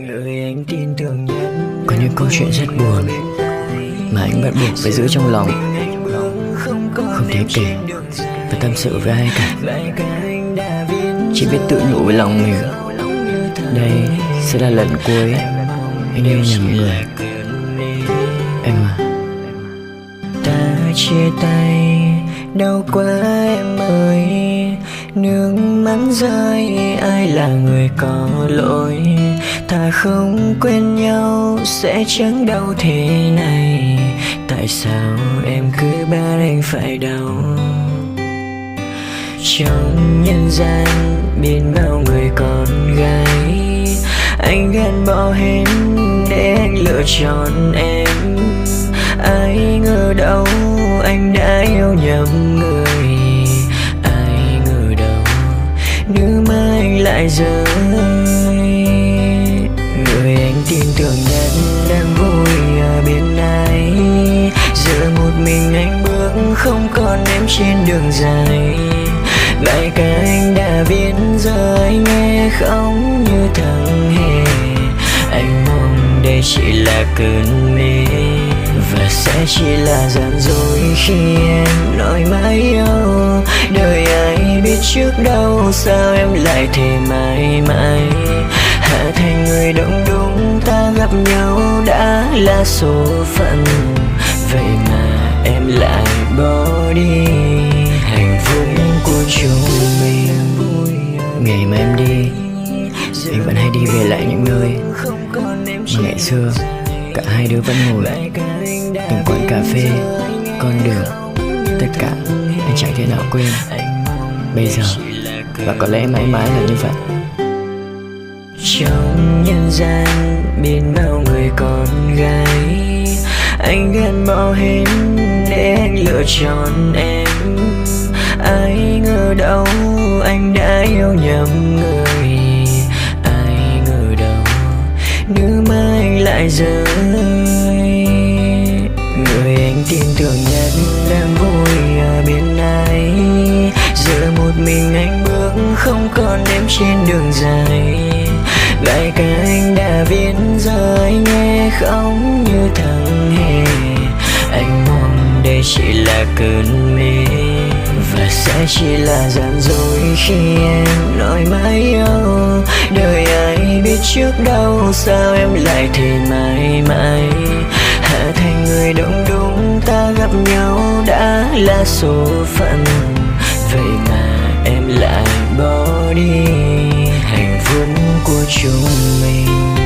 Người anh tin tưởng nhất. Có những câu chuyện rất buồn mà anh bắt buộc phải giữ trong lòng, không thể kể và tâm sự với ai cả. Chỉ biết tự nhủ với lòng mình, đây sẽ là lần cuối anh yêu nhầm người. Em à, ta chia tay đau quá em ơi. Nước mắt rơi, ai là người có lỗi? Thà không quên nhau sẽ chẳng đau thế này. Tại sao em cứ bắt anh phải đau? Trong nhân gian biết bao người con gái, anh gạt bỏ hết để anh lựa chọn em. Ai ngờ đâu anh đã yêu nhầm người. Ai ngờ đâu nước mắt anh lại rơi. Người anh tin tưởng nhất đang vui ở bên ai. Giờ một mình anh bước không còn em trên đường dài. Bài ca anh đã viết giờ anh nghe không như thằng hề. Anh mong đây chỉ là cơn mê và sẽ chỉ là gian dối khi em nói mãi yêu. Đời ai biết trước đâu sao em lại thề mãi mãi. Hạ thành người đông đúng ta gặp nhau đã là số phận. Vậy mà em lại bỏ đi hạnh phúc của chúng mình. Ngày mà em đi, anh vẫn hay đi về lại những nơi mà ngày xưa cả hai đứa vẫn ngồi. Từng quán cà phê, con đường, tất cả anh chẳng thể nào quên. Bây giờ và có lẽ mãi mãi là như vậy. Trong nhân gian biết bao người con gái, anh gạt bỏ hết để anh lựa chọn em. Ai ngờ đâu anh đã yêu nhầm người. Ai ngờ đâu nước mắt anh lại rơi. Người anh tin tưởng nhất đang vui ở bên ai. Giờ một mình anh bước không còn em trên đường dài. Bài ca anh đã viết giờ anh nghe không như thằng hề. Anh mong đây chỉ là cơn mê và sẽ chỉ là gian dối khi em nói mãi yêu. Đời ai biết trước đâu sao em lại thề mãi mãi. Hạ thành người đông đúng ta gặp nhau đã là số phận. Vậy mà em lại bỏ đi hạnh phúc của chúng mình.